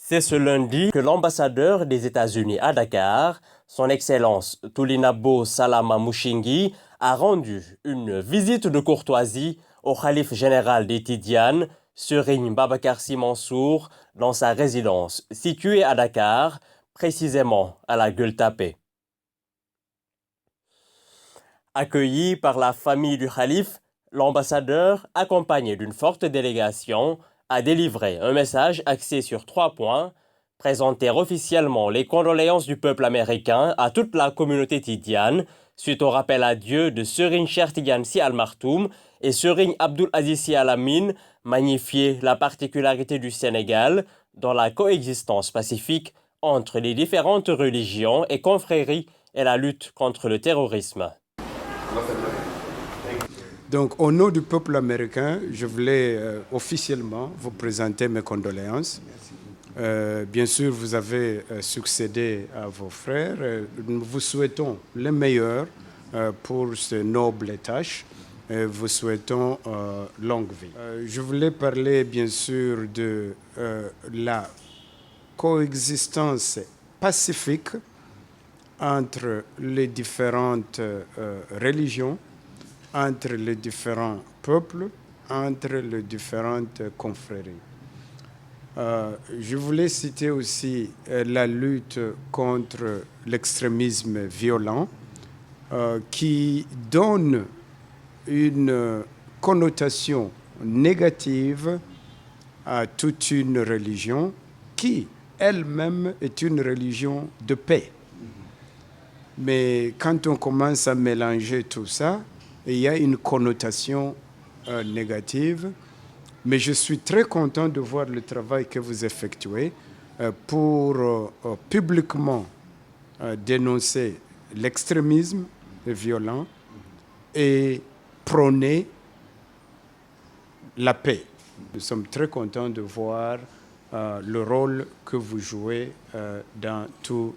C'est ce lundi que l'ambassadeur des États-Unis à Dakar, son Excellence Toulinabo Salama Mushingi, a rendu une visite de courtoisie au khalife général des Tidianes, Serigne Babacar Sy Mansour, dans sa résidence située à Dakar, précisément à la Gueule-Tapée. Accueilli par la famille du khalife, l'ambassadeur, accompagné d'une forte délégation, a délivré un message axé sur 3 points: présenter officiellement les condoléances du peuple américain à toute la communauté tidiane suite au rappel à Dieu de Serigne Cheikh Tidiane Sy Al Maktoum et Serigne Abdoul Aziz Sy Al Amine, magnifier la particularité du Sénégal dans la coexistence pacifique entre les différentes religions et confréries et la lutte contre le terrorisme. Donc, au nom du peuple américain, je voulais officiellement vous présenter mes condoléances. Bien sûr, vous avez succédé à vos frères. Nous vous souhaitons le meilleur pour ce noble tâche. Vous souhaitons longue vie. Je voulais parler, bien sûr, de la coexistence pacifique entre les différentes religions, entre les différents peuples, entre les différentes confréries. Je voulais citer aussi la lutte contre l'extrémisme violent qui donne une connotation négative à toute une religion qui elle-même est une religion de paix. Mais quand on commence à mélanger tout ça, il y a une connotation négative. Mais je suis très content de voir le travail que vous effectuez pour publiquement dénoncer l'extrémisme violent et prôner la paix. Nous sommes très contents de voir le rôle que vous jouez dans tout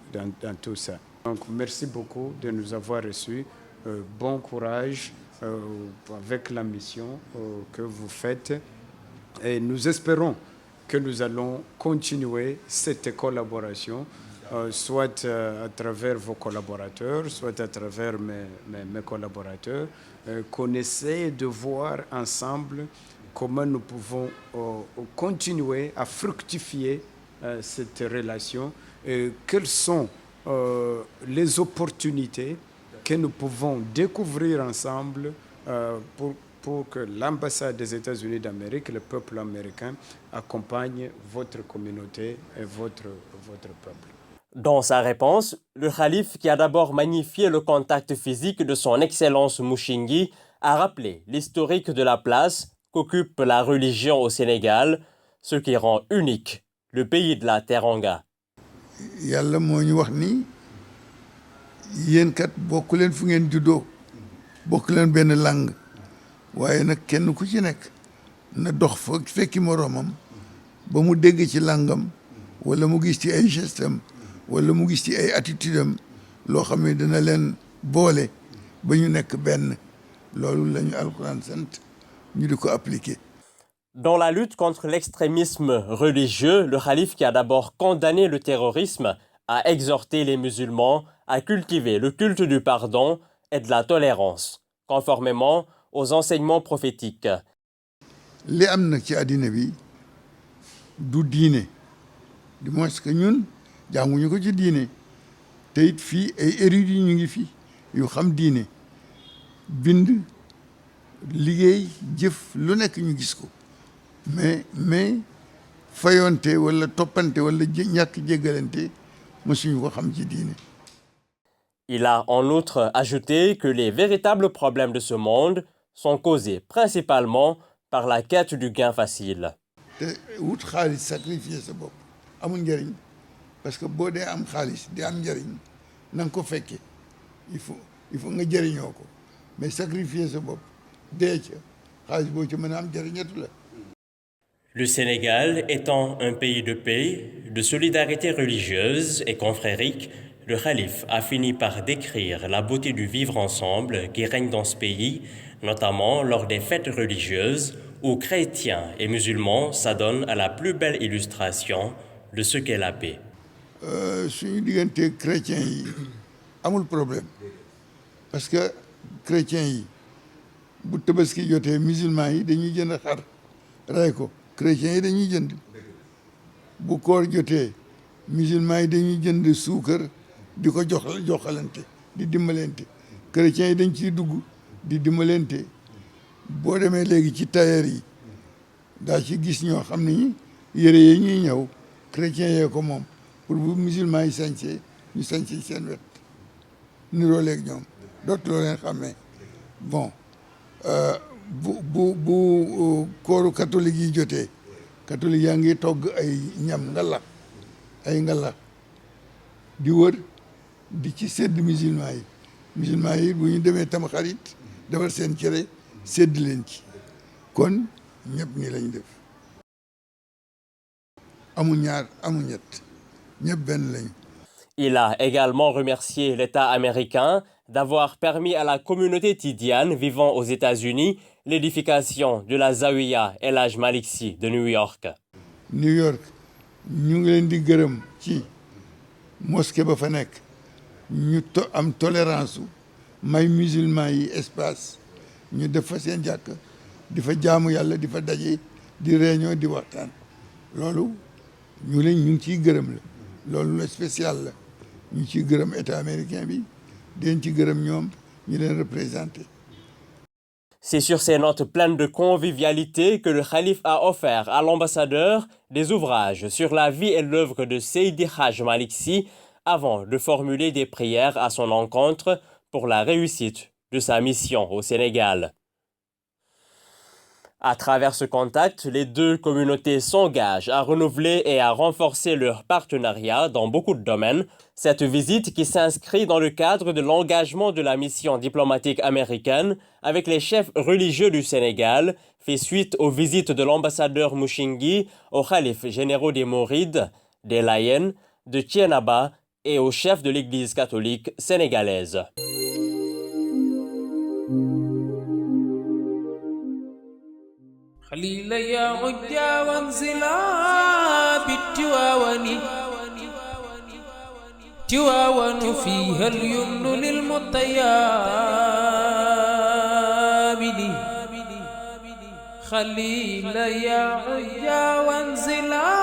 ça. Donc, merci beaucoup de nous avoir reçus. Bon courage avec la mission que vous faites. Et nous espérons que nous allons continuer cette collaboration, soit à travers vos collaborateurs, soit à travers mes collaborateurs, qu'on essaie de voir ensemble comment nous pouvons continuer à fructifier cette relation et quelles sont les opportunités que nous pouvons découvrir ensemble pour que l'ambassade des États-Unis d'Amérique, le peuple américain, accompagne votre communauté et votre peuple. Dans sa réponse, le khalife, qui a d'abord magnifié le contact physique de son Excellence Mushingi, a rappelé l'historique de la place qu'occupe la religion au Sénégal, ce qui rend unique le pays de la Teranga. Yàlla moo ñu wax ni yéen kat bokk leen fu ngeen juddoo bokk leen benn langue waaye nag kenn ku ci nekk na dox fa fekki moroomam ba mu dégg ci langam wala mu gis ci ay gestam wala mu gis ci ay attitude am loo xam ne dina leen boole ba ñu nekk benn loolu la ñu alquran sant ñu di ko appliquer. Dans la lutte contre l'extrémisme religieux, le khalife, qui a d'abord condamné le terrorisme, a exhorté les musulmans à cultiver le culte du pardon et de la tolérance, conformément aux enseignements prophétiques. li am nag ci àddina bi du diine du moins que ñun jànguñu ko ci diine te it fii ay érudits ñu ngi fi yu xam diine bind liggéey jëf lu nekk ñu gis ko mais fayonte wala toppante wala ñàkk jéggalante mosuñu ko xam ci diine. Il a en outre ajouté que les véritables problèmes de ce monde sont causés principalement par la quête du gain facile. te wut xaalis sacrifier sa bopp amul njëriñ parce que boo dee am xaalis di am njëriñ na nga ko fekke il faut nga jëriñoo ko mais sacrifier sa bopp dee ca xaalis boo ci mën a am jëriñatu la. Le Sénégal étant un pays de paix, de solidarité religieuse et confrérique, le khalife a fini par décrire la beauté du vivre ensemble qui règne dans ce pays, notamment lors des fêtes religieuses où chrétiens et musulmans s'adonnent à la plus belle illustration de ce qu'est la paix. suñu diggante chrétiens yi amul problème parce que chrétiens yi bu tabaski jotee musulmans yi dañuy jënd xar rey ko chrétiens yi dañuy jënd bu koor jotee musulmans yi dañuy jënd suukar di ko joxalante di dimbalante chrétiens yi dañ ciy dugg di dimbalante boo demee léegi ci tailleur yi daa ci gis ñoo xam ne yére yi ñuy ñëw chrétiens yee ko moom pour bu musulmans yi sañsee ñu sañsee seen wet niroo léegi ñoom dootuloo leen xàmmee bon bu kooru catholique yi jotee catholique yaa ngi togg ay ñam ngalax di wër di ci sédd musulmans yi bu ñu demee Tamxarit defar seen cere sédd leen ci kon ñëpp nii lañ def amul ñaar amul ñett ñëpp benn lañ. Il a également remercié l'État américain d'avoir permis à la communauté tidiane vivant aux États-Unis l'édification de la Zawiya El Hadj Malick Sy de New York. New York ñu ngi leen di gërëm ci mosquée ba fa nekk ñu am tolérance may musulman yi espace ñu def fa seen jàkk di fa jaamu yàlla di fa daje di réunion di waxtaan loolu ñu ngi ciy gërëm la loolu la spécial la ñu ciy gërëm état américain bi den ci gërëm ñoom ñu leen représenté. C'est sur ces notes pleines de convivialité que le khalife a offert à l'ambassadeur des ouvrages sur la vie et l'œuvre de Seydi Hadj Malick Sy avant de formuler des prières à son encontre pour la réussite de sa mission au Sénégal. À travers ce contact, les deux communautés s'engagent à renouveler et à renforcer leur partenariat dans beaucoup de domaines. Cette visite, qui s'inscrit dans le cadre de l'engagement de la mission diplomatique américaine avec les chefs religieux du Sénégal, fait suite aux visites de l'ambassadeur Mouchingui aux khalifes généraux des Mourides, des Layènes, de Thiénaba et aux chefs de l'Église catholique sénégalaise. خليل يا عجا وانزلا بالتواون تواون فيها اليمن للمطيابد خليل يا عجا وانزلا